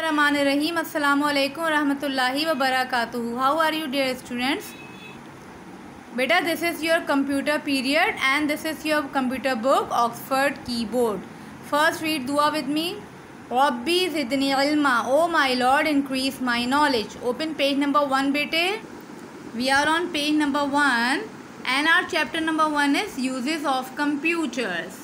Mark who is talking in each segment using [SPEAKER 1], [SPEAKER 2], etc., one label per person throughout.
[SPEAKER 1] बिस्मिल्लाहिर्रहमानिर्रहीम अस्सलामु अलैकुम रहमतुल्लाहि व बरकातुहू। How are you dear students? बेटा, this is your computer period and this is your computer book Oxford keyboard. First read दुआ विद मी। रब्बी ज़िदनी इल्मा, O my lord increase my knowledge. Open page number 1 बेटे। We are on page number 1 and our chapter number 1 is uses of computers.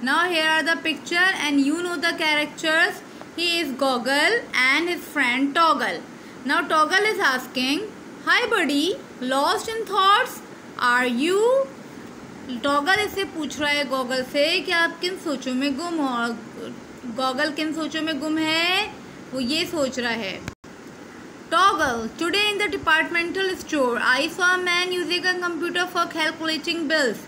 [SPEAKER 1] Now here are the picture and you know the characters. He is Goggle and his friend Toggle. Now Toggle is asking, hi buddy, lost in thoughts, are you? Toggle इससे पूछ रहा है Goggle से कि आप किन सोचों में गुम हो। Goggle किन सोचों में गुम है, वो ये सोच रहा है। Toggle, today in the departmental store, I saw a man using a computer for calculating bills.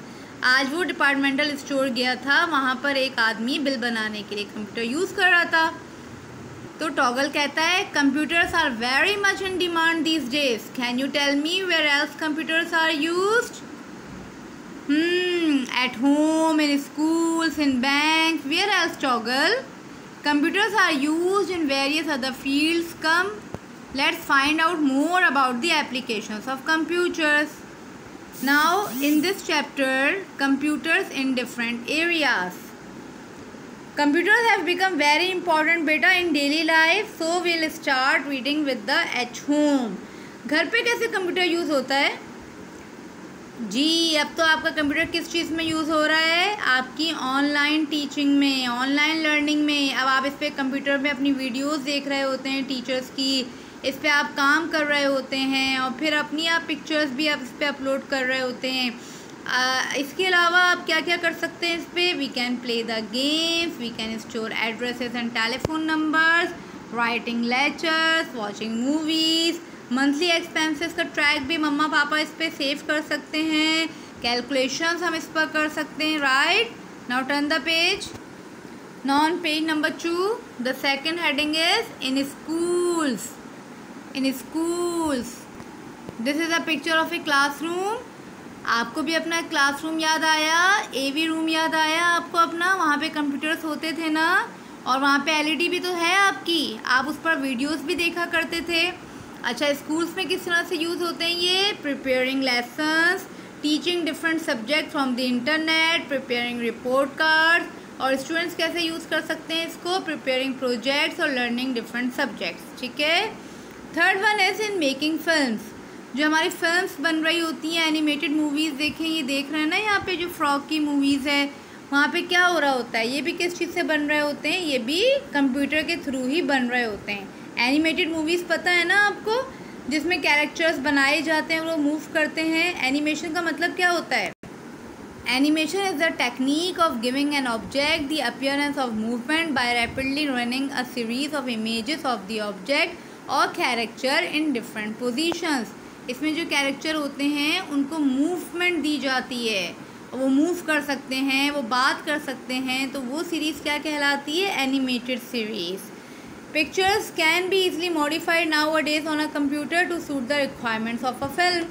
[SPEAKER 1] आज वो डिपार्टमेंटल स्टोर गया था, वहाँ पर एक आदमी बिल बनाने के लिए कंप्यूटर यूज़ कर रहा था। तो टॉगल कहता है, computers are very much in demand these days, can you tell me where else computers are used? At home, in schools, in bank, where else Toggle? Computers are used in various other fields. Come, let's find out more about the applications of computers. Now in this chapter, computers in different areas. Computers have become very important beta in daily life, so we'll start reading with the at home. घर पे कैसे computer use होता है जी? अब तो आपका computer किस चीज़ में यूज़ हो रहा है? आपकी ऑनलाइन टीचिंग में, ऑनलाइन लर्निंग में। अब आप इस पर कंप्यूटर में अपनी वीडियोस देख रहे होते हैं टीचर्स की, इस पे आप काम कर रहे होते हैं और फिर अपनी आप पिक्चर्स भी आप इस पे अपलोड कर रहे होते हैं। इसके अलावा आप क्या क्या कर सकते हैं इस पे? We can play the games, we can store addresses and telephone numbers, writing letters, watching movies, monthly expenses का ट्रैक भी मम्मा पापा इस पे सेव कर सकते हैं, कैलकुलेशंस हम इस पर कर सकते हैं। Right, now turn the page. Now on page number 2 the second heading is in schools. In schools, this is a picture of a classroom. आपको भी अपना क्लासरूम याद आया, AV रूम याद आया आपको अपना? वहाँ पे कंप्यूटर्स होते थे ना, और वहाँ पे LED भी तो है आपकी, आप उस पर वीडियोस भी देखा करते थे। अच्छा, स्कूल्स में किस तरह से यूज़ होते हैं ये? Preparing lessons, teaching different subject from the internet, preparing report card. और स्टूडेंट्स कैसे यूज़ कर सकते हैं इसको? प्रिपेयरिंग प्रोजेक्ट्स और लर्निंग डिफरेंट सब्जेक्ट्स। ठीक है। Third one is in making films. जो हमारी फिल्म्स बन रही होती हैं, एनिमेटेड मूवीज़ देखें, ये देख रहे हैं ना यहाँ पे जो फ्रॉक की मूवीज़ है, वहाँ पे क्या हो रहा होता है? ये भी किस चीज़ से बन रहे होते हैं? ये भी कंप्यूटर के थ्रू ही बन रहे होते हैं। एनिमेटेड मूवीज़ पता है ना आपको, जिसमें कैरेक्टर्स बनाए जाते हैं, वो मूव करते हैं। एनिमेशन का मतलब क्या होता है? Animation is the technique of giving an object the appearance of movement by rapidly running a series of images of the object और कैरेक्टर इन डिफरेंट पोजीशंस। इसमें जो कैरेक्टर होते हैं उनको मूवमेंट दी जाती है, वो मूव कर सकते हैं, वो बात कर सकते हैं, तो वो सीरीज़ क्या कहलाती है? Animated series. Pictures can be easily modified nowadays on a computer to suit the requirements of a film.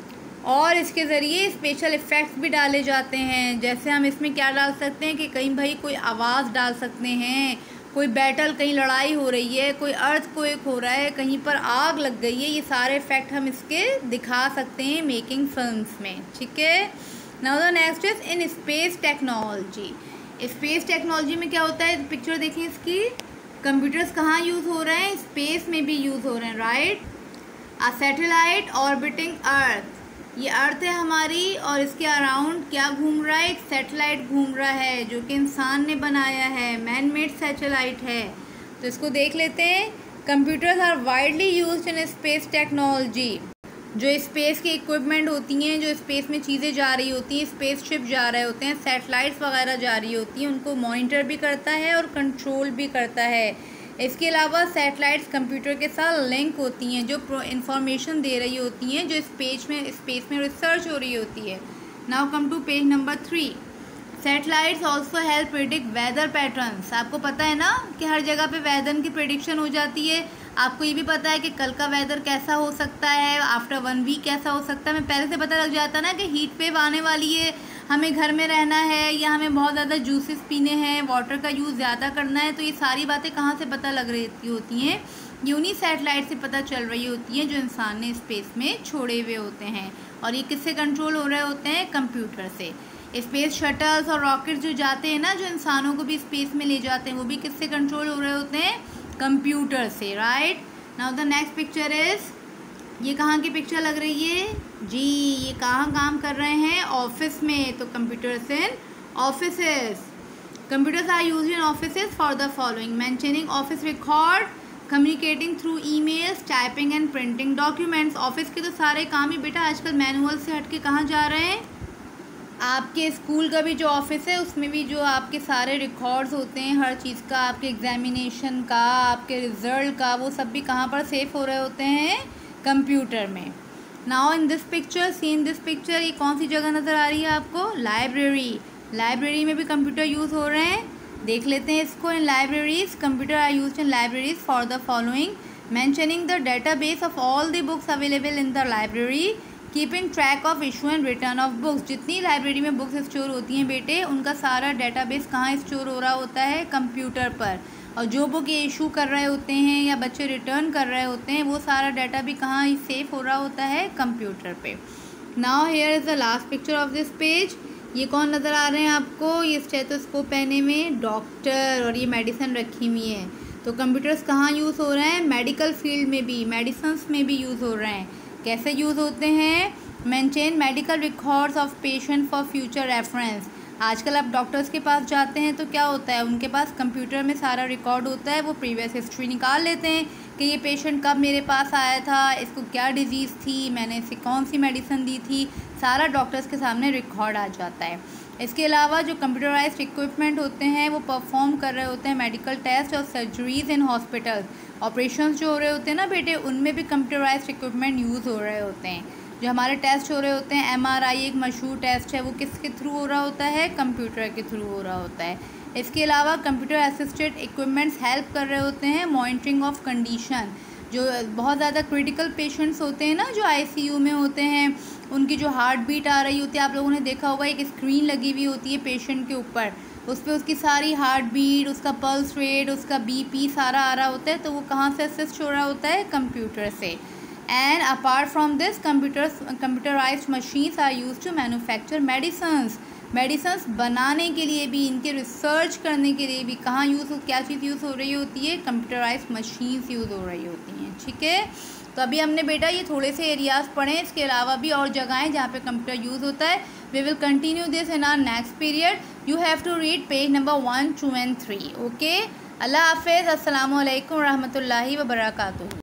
[SPEAKER 1] और इसके ज़रिए स्पेशल इफ़ेक्ट्स भी डाले जाते हैं। जैसे हम इसमें क्या डाल सकते हैं कि कहीं भाई कोई आवाज़ डाल सकते हैं, कोई बैटल, कहीं लड़ाई हो रही है, कोई अर्थक्वेक हो रहा है, कहीं पर आग लग गई है, ये सारे इफेक्ट हम इसके दिखा सकते हैं मेकिंग फिल्म्स में। ठीक है। Now the next is in space technology. Space technology में क्या होता है? पिक्चर देखिए इसकी, कंप्यूटर्स कहाँ यूज़ हो रहे हैं? स्पेस में भी यूज़ हो रहे हैं। राइट, अ सैटेलाइट ऑर्बिटिंग अर्थ, ये अर्थ है हमारी और इसके अराउंड क्या घूम रहा है? एक सैटेलाइट घूम रहा है जो कि इंसान ने बनाया है, मैन मेड सैटेलाइट है। तो इसको देख लेते हैं। Computers are widely used in space technology. जो स्पेस की इक्विपमेंट होती हैं, जो स्पेस में चीज़ें जा रही होती हैं, स्पेस शिप जा रहे होते हैं, सैटेलाइट्स वगैरह जा रही होती हैं, उनको मॉनिटर भी करता है और कंट्रोल भी करता है। इसके अलावा सैटेलाइट्स कंप्यूटर के साथ लिंक होती हैं, जो इंफॉर्मेशन दे रही होती हैं, जो स्पेस में रिसर्च हो रही होती है। Now come to page number 3। Satellites also help predict weather patterns. आपको पता है ना कि हर जगह पे वेदर की प्रिडिक्शन हो जाती है। आपको ये भी पता है कि कल का वेदर कैसा हो सकता है, आफ्टर 1 वीक कैसा हो सकता है। मैं पहले से पता लग जाता ना कि हीट वेव आने वाली है, हमें घर में रहना है या हमें बहुत ज़्यादा जूसेस पीने हैं, वाटर का यूज़ ज़्यादा करना है, तो ये सारी बातें कहाँ से पता लग रही होती हैं? यूनी सैटेलाइट से पता चल रही होती है जो इंसान ने स्पेस में छोड़े हुए होते हैं। और ये किससे कंट्रोल हो रहे होते हैं? कंप्यूटर से। स्पेस शटल्स और रॉकेट जो जाते हैं ना, जो इंसानों को भी स्पेस में ले जाते हैं, वो भी किससे कंट्रोल हो रहे होते हैं? कंप्यूटर से, right. Now the next picture is, ये कहाँ की पिक्चर लग रही है जी? ये कहाँ काम कर रहे हैं? ऑफिस में। तो computers in offices. Computers are used in offices for the following: maintaining office record, communicating through emails, typing and printing documents. Office के तो सारे काम ही बेटा आजकल मैनुअल से हट के कहाँ जा रहे हैं? आपके स्कूल का भी जो ऑफिस है उसमें भी जो आपके सारे रिकॉर्ड्स होते हैं हर चीज़ का, आपके एग्जामिनेशन का, आपके रिज़ल्ट का, वो सब भी कहाँ पर सेव हो रहे होते हैं? कंप्यूटर में। Now in this picture, see in this picture, ये कौन सी जगह नज़र आ रही है आपको? लाइब्रेरी। लाइब्रेरी में भी कंप्यूटर यूज़ हो रहे हैं, देख लेते हैं इसको। In libraries, computer are used in libraries for the following: mentioning the database of all the books available in the library, keeping track of issue and return of books. जितनी library में books store होती हैं बेटे, उनका सारा database कहाँ store हो रहा होता है? कंप्यूटर पर। और जो बुक ये इशू कर रहे होते हैं या बच्चे रिटर्न कर रहे होते हैं, वो सारा डाटा भी कहाँ सेव हो रहा होता है? कंप्यूटर पे। Now here is the last picture of this page. ये कौन नज़र आ रहे हैं आपको? ये स्टेथोस्कोप पहने में डॉक्टर, और ये मेडिसिन रखी हुई है। तो कंप्यूटर्स कहाँ यूज़ हो रहे हैं? मेडिकल फील्ड में भी, मेडिसिन्स में भी यूज़ हो रहे हैं। कैसे यूज़ होते हैं? Maintain medical records of patient for future reference. आजकल आप डॉक्टर्स के पास जाते हैं तो क्या होता है? उनके पास कंप्यूटर में सारा रिकॉर्ड होता है, वो प्रीवियस हिस्ट्री निकाल लेते हैं कि ये पेशेंट कब मेरे पास आया था, इसको क्या डिजीज़ थी, मैंने इसे कौन सी मेडिसिन दी थी, सारा डॉक्टर्स के सामने रिकॉर्ड आ जाता है। इसके अलावा जो कंप्यूटराइज्ड इक्विपमेंट होते हैं वो परफॉर्म कर रहे होते हैं मेडिकल टेस्ट और सर्जरीज़ इन हॉस्पिटल। ऑपरेशंस जो हो रहे होते हैं ना बेटे, उनमें भी कंप्यूटराइज्ड इक्विपमेंट यूज़ हो रहे होते हैं। जो हमारे टेस्ट हो रहे होते हैं, MRI एक मशहूर टेस्ट है, वो किसके थ्रू हो रहा होता है? कंप्यूटर के थ्रू हो रहा होता है। इसके अलावा कंप्यूटर असिस्टेड इक्विपमेंट्स हेल्प कर रहे होते हैं मॉनिटरिंग ऑफ कंडीशन। जो बहुत ज़्यादा क्रिटिकल पेशेंट्स होते हैं ना, जो ICU में होते हैं, उनकी जो हार्ट बीट आ रही होती है, आप लोगों ने देखा होगा एक स्क्रीन लगी हुई होती है पेशेंट के ऊपर, उस पर उसकी सारी हार्ट बीट, उसका पल्स रेट, उसका BP सारा आ रहा होता है। तो वो कहाँ से असिस्ट हो रहा होता है? कंप्यूटर से। And apart from this, computerized machines are used to manufacture medicines. Medicines बनाने के लिए भी, इनके रिसर्च करने के लिए भी कहाँ यूज़ हो, क्या चीज़ यूज़ हो रही होती है? कंप्यूटराइज्ड मशीन्स यूज़ हो रही होती हैं। ठीक है, तो अभी हमने बेटा ये थोड़े से एरियाज़ पढ़े, इसके अलावा भी और जगहें जहाँ पे कंप्यूटर यूज़ होता है। We will continue this in our next period. You have to read page number 1, 2 and 3. Okay, Allah हाफिज़। अस्सलामु अलैकुम रहमतुल्लाहि व बरकातुहू।